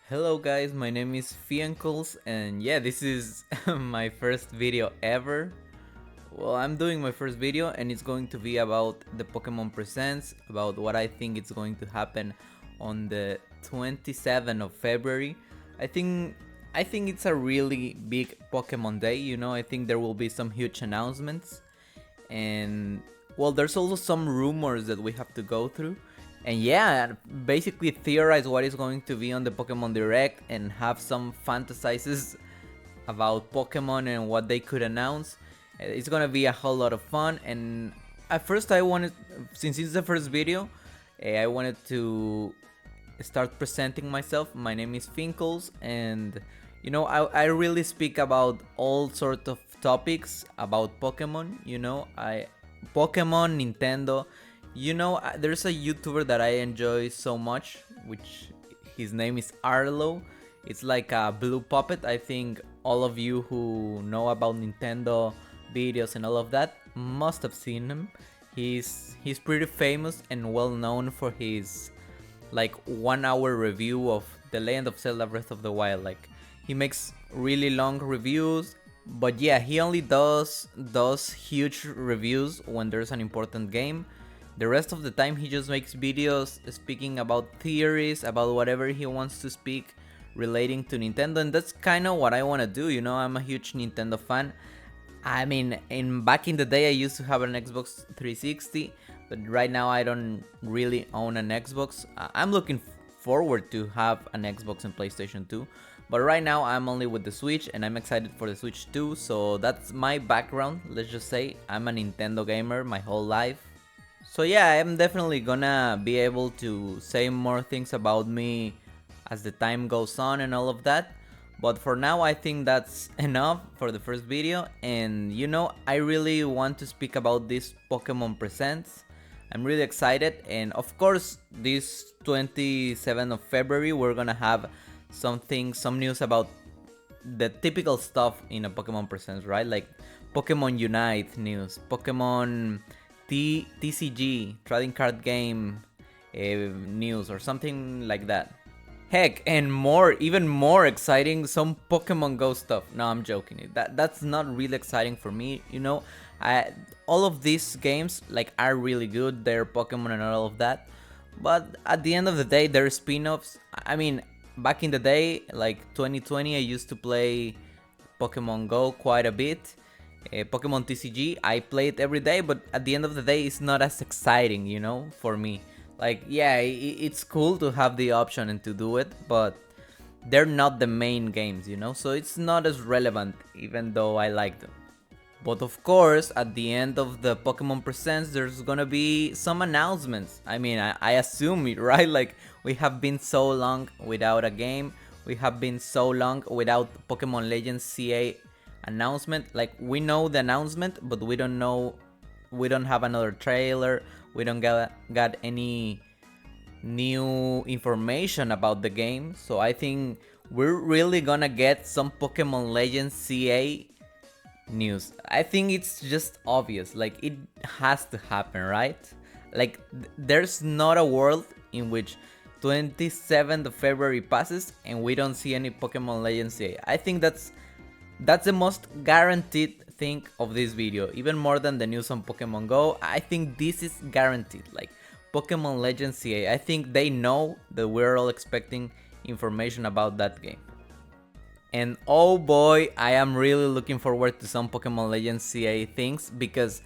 Hello guys, my name is Fiancles and yeah, this is my first video ever. Well, I'm doing my first video and it's going to be about the Pokémon Presents, about what I think it's going to happen on the 27th of February. I think I think it's a really big Pokemon day, I think there will be some huge announcements and well, there's also some rumors that we have to go through. And yeah, basically theorize what is going to be on the Pokemon Direct and have some fantasizes about Pokemon and what they could announce. It's gonna be a whole lot of fun. And at first, I wanted, since it's the first video, I wanted to start presenting myself. My name is Finkles, and I really speak about all sort of topics about Pokemon. Pokemon, Nintendo. There's a YouTuber that I enjoy so much, which his name is Arlo. It's like a blue puppet. I think all of you who know about Nintendo videos and all of that must have seen him. He's pretty famous and well known for his like 1 hour review of The Legend of Zelda Breath of the Wild. Like he makes really long reviews, but yeah, he only does huge reviews when there's an important game. The rest of the time he just makes videos speaking about theories, about whatever he wants to speak relating to Nintendo, and that's kind of what I want to do. I'm a huge Nintendo fan. I mean, back in the day I used to have an Xbox 360, but right now I don't really own an Xbox. I'm looking forward to have an Xbox and PlayStation 2, but right now I'm only with the Switch and I'm excited for the Switch too. So that's my background. Let's just say I'm a Nintendo gamer my whole life. So yeah, I'm definitely gonna be able to say more things about me as the time goes on and all of that. But for now, I think that's enough for the first video. And I really want to speak about this Pokemon Presents. I'm really excited. And of course, this 27th of February, we're gonna have some news about the typical stuff in a Pokemon Presents, right? Like Pokemon Unite news, Pokemon TCG, trading card game news, or something like that. Heck, and more, even more exciting, some Pokemon Go stuff. No, I'm joking. That's not really exciting for me. All of these games like are really good. They're Pokemon and all of that, but at the end of the day, they're spin-offs. I mean, back in the day, like 2020, I used to play Pokemon Go quite a bit. Pokemon TCG, I play it every day, but at the end of the day, it's not as exciting, for me. Like, yeah, it's cool to have the option and to do it, but they're not the main games, so it's not as relevant, even though I like them. But of course, at the end of the Pokemon Presents, there's gonna be some announcements. I mean, I assume it, right? Like, we have been so long without a game, we have been so long without Pokemon Legends Z-A announcement. Like, we know the announcement, but we don't have another trailer, we don't got any new information about the game. So I think we're really gonna get some Pokemon Legends Z-A news. I think it's just obvious, like it has to happen, right? Like there's not a world in which 27th of February passes and we don't see any Pokemon Legends Z-A. I think that's the most guaranteed thing of this video, even more than the news on Pokemon Go. I think this is guaranteed, like Pokemon Legends Z-A. I think they know that we're all expecting information about that game. And oh boy, I am really looking forward to some Pokemon Legends Z-A things, because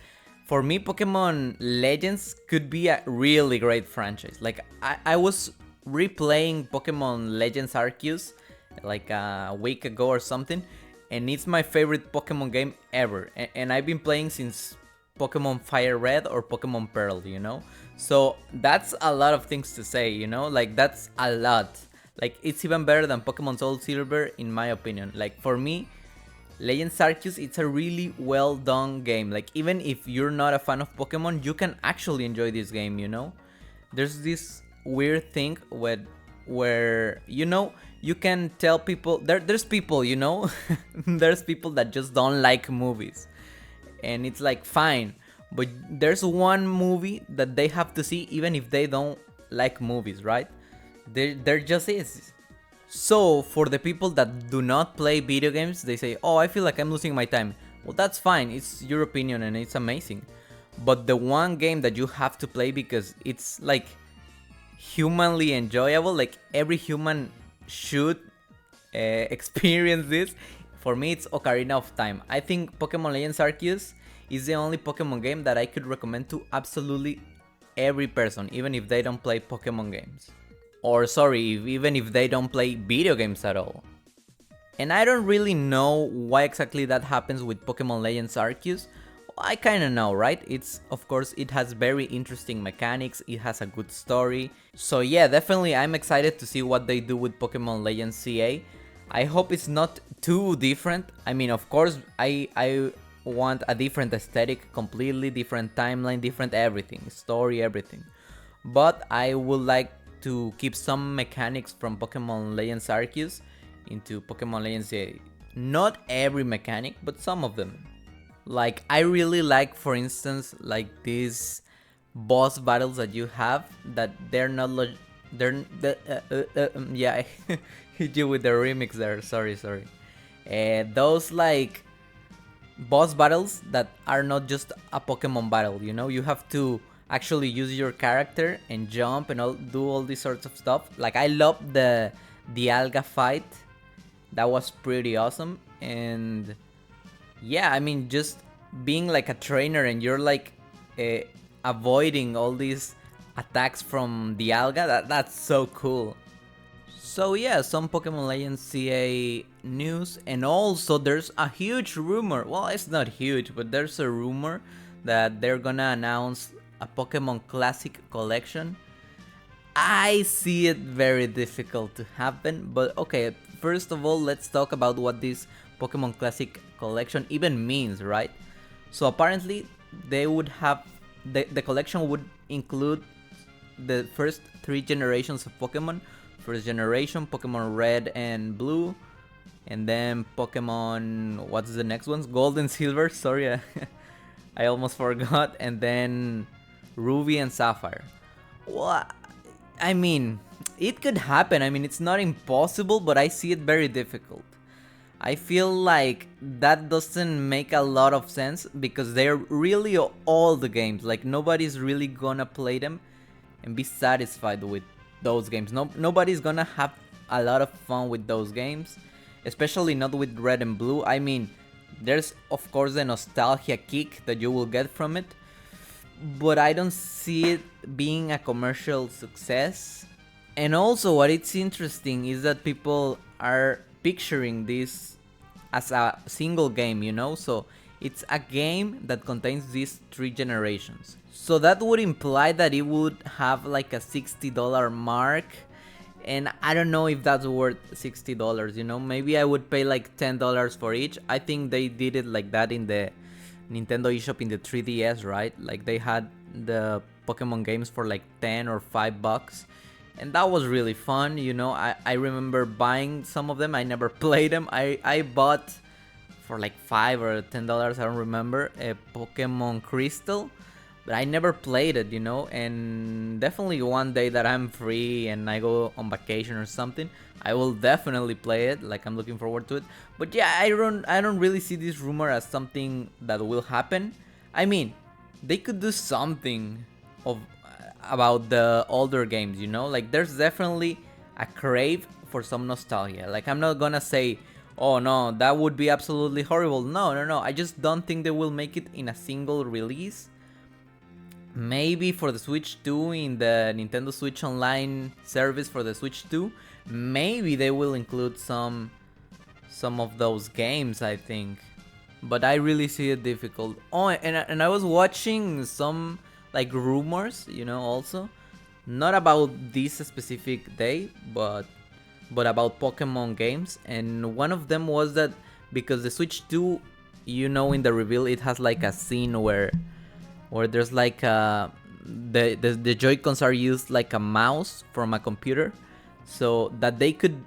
for me, Pokemon Legends could be a really great franchise. Like I was replaying Pokemon Legends Arceus like a week ago or something, and it's my favorite Pokemon game ever. And I've been playing since Pokemon Fire Red or Pokemon Pearl, So that's a lot of things to say, like that's a lot. Like it's even better than Pokemon Soul Silver in my opinion. Like for me, Legends Arceus, it's a really well done game. Like even if you're not a fan of Pokemon, you can actually enjoy this game, There's this weird thing where you can tell people there's people there's people that just don't like movies, and it's like fine, but there's one movie that they have to see even if they don't like movies, right? There just is. So for the people that do not play video games, they say, oh, I feel like I'm losing my time. Well, that's fine, it's your opinion and it's amazing. But the one game that you have to play because it's like humanly enjoyable, like every human should experience this, for me it's Ocarina of Time. I think Pokemon Legends Arceus is the only Pokemon game that I could recommend to absolutely every person, even if they don't play Pokemon games. Or sorry, even if they don't play video games at all. And I don't really know why exactly that happens with Pokemon Legends Arceus. I kinda know, right? It's, of course, it has very interesting mechanics, it has a good story. So yeah, definitely I'm excited to see what they do with Pokemon Legends Z-A. I hope it's not too different. I mean, of course, I want a different aesthetic, completely different timeline, different everything, story, everything. But I would like to keep some mechanics from Pokemon Legends Arceus into Pokemon Legends Z-A. Not every mechanic, but some of them. Like, I really like, for instance, like these boss battles that you have, that they're not yeah, I hit you with the remix there, sorry. Those like boss battles that are not just a Pokemon battle, you know, you have to actually use your character and jump and do all these sorts of stuff. Like, I love the Alga fight, that was pretty awesome. And yeah, I mean, just being like a trainer and you're like avoiding all these attacks from the Alga, that's so cool. So yeah, some Pokemon Legends Z-A news, and also there's a huge rumor, well, it's not huge, but there's a rumor that they're gonna announce a Pokemon Classic Collection. I see it very difficult to happen, but okay, first of all, let's talk about what this Pokemon Classic Collection even means, right? So apparently, they would have, the collection would include the first 3 generations of Pokemon. First generation, Pokemon Red and Blue, and then Pokemon, what's the next ones? Gold and Silver, sorry, I almost forgot, and then Ruby and Sapphire. Well, I mean, it could happen. I mean, it's not impossible, but I see it very difficult. I feel like that doesn't make a lot of sense because they're really old games. Like, nobody's really gonna play them and be satisfied with those games. Nobody's gonna have a lot of fun with those games, especially not with Red and Blue. I mean, there's of course the nostalgia kick that you will get from it, but I don't see it being a commercial success. And also, what it's interesting is that people are picturing this as a single game, you know? So it's a game that contains these 3 generations. So that would imply that it would have like a $60 mark. And I don't know if that's worth $60, you know? Maybe I would pay like $10 for each. I think they did it like that in the Nintendo eShop in the 3DS, right? Like, they had the Pokemon games for like 10 or $5. And that was really fun, you know. I remember buying some of them. I never played them. I bought for like $5 or $10, I don't remember, a Pokemon Crystal, but I never played it, you know. And definitely one day that I'm free and I go on vacation or something, I will definitely play it. Like, I'm looking forward to it. But yeah, I don't really see this rumor as something that will happen. I mean, they could do something about the older games, you know? Like, there's definitely a crave for some nostalgia. Like, I'm not gonna say, oh no, that would be absolutely horrible. No, I just don't think they will make it in a single release. Maybe for the Switch 2, in the Nintendo Switch Online service for the Switch 2, maybe they will include some of those games, I think. But I really see it difficult. Oh, and I was watching some like rumors, you know, also not about this specific day, but about Pokemon games. And one of them was that because the Switch 2, you know, in the reveal it has like a scene where there's like the Joy-Cons are used like a mouse from a computer, so that they could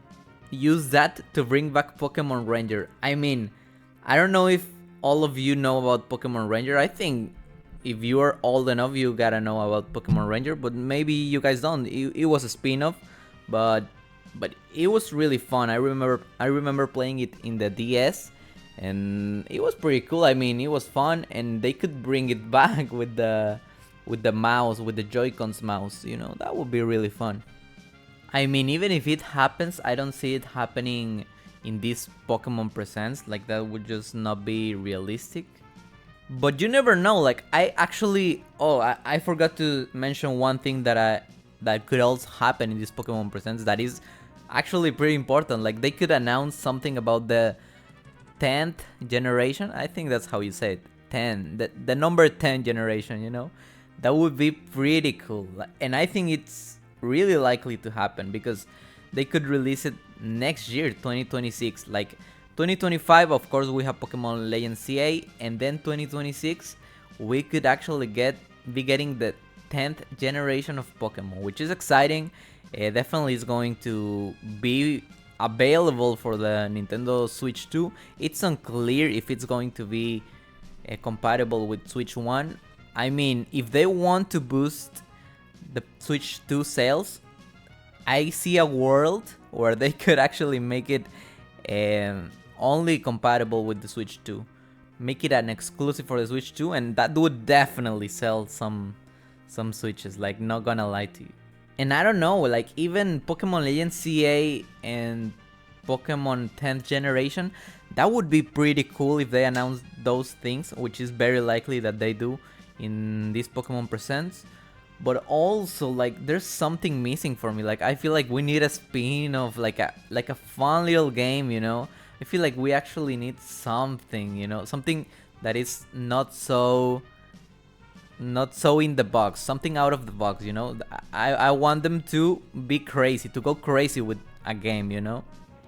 use that to bring back Pokemon Ranger. I mean, I don't know if all of you know about Pokemon Ranger. I think if you are old enough, you gotta know about Pokemon Ranger, but maybe you guys don't. It was a spin-off, but but it was really fun. I remember playing it in the DS, and it was pretty cool. I mean, it was fun, and they could bring it back with the mouse, with the Joy-Cons mouse. You know, that would be really fun. I mean, even if it happens, I don't see it happening in this Pokemon Presents. Like, that would just not be realistic. But you never know. Like, I actually, I forgot to mention one thing that could also happen in this Pokemon Presents that is actually pretty important. Like, they could announce something about the 10th generation. I think that's how you say it. 10, the number 10 generation, you know? That would be pretty cool. And I think it's really likely to happen because they could release it next year, 2026. Like, 2025, of course, we have Pokémon Legends Z-A, and then 2026, we could actually be getting the 10th generation of Pokemon, which is exciting. Definitely is going to be available for the Nintendo Switch 2. It's unclear if it's going to be compatible with Switch 1. I mean, if they want to boost the Switch 2 sales, I see a world where they could actually make it only compatible with the Switch 2. Make it an exclusive for the Switch 2, and that would definitely sell some Switches, like, not gonna lie to you. And I don't know, like, even Pokemon Legends Z-A and Pokemon 10th generation, that would be pretty cool if they announce those things, which is very likely that they do in this Pokemon Presents. But also, like, there's something missing for me. Like, I feel like we need a spin-off, like a fun little game, you know? I feel like we actually need something, you know? Something that is not so in the box, something out of the box, you know? I want them to be crazy, to go crazy with a game, you know?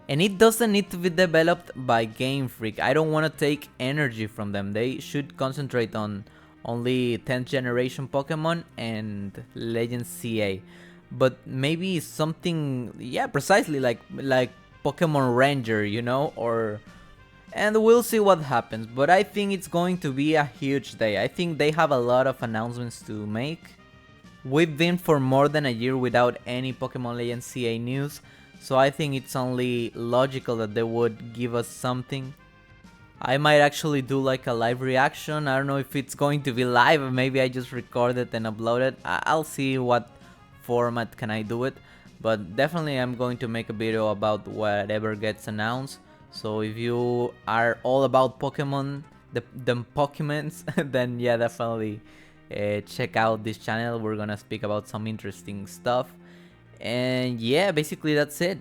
And it doesn't need to be developed by Game Freak. I don't want to take energy from them. They should concentrate on only 10th generation Pokemon and Legends Z-A. But maybe something, yeah, precisely like Pokémon Ranger, you know, and we'll see what happens. But I think it's going to be a huge day. I think they have a lot of announcements to make. We've been for more than a year without any Pokémon Legends Z-A news, so I think it's only logical that they would give us something. I might actually do like a live reaction. I don't know if it's going to be live, or maybe I just record it and upload it. I'll see what format can I do it, but definitely I'm going to make a video about whatever gets announced. So if you are all about Pokemon, the Pokemons, then yeah, definitely check out this channel. We're gonna speak about some interesting stuff, and yeah, basically that's it.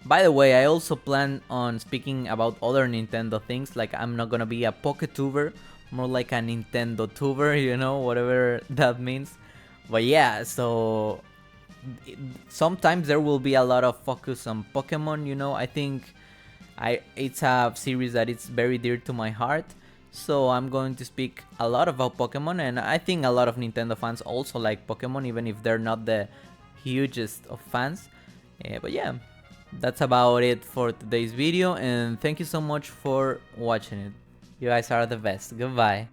By the way, I also plan on speaking about other Nintendo things. Like, I'm not gonna be a Poketuber, more like a Nintendo tuber, you know, whatever that means. But yeah, so sometimes there will be a lot of focus on Pokemon, you know. I think it's a series that is very dear to my heart. So I'm going to speak a lot about Pokemon, and I think a lot of Nintendo fans also like Pokemon, even if they're not the hugest of fans. But yeah, that's about it for today's video, and thank you so much for watching it. You guys are the best. Goodbye.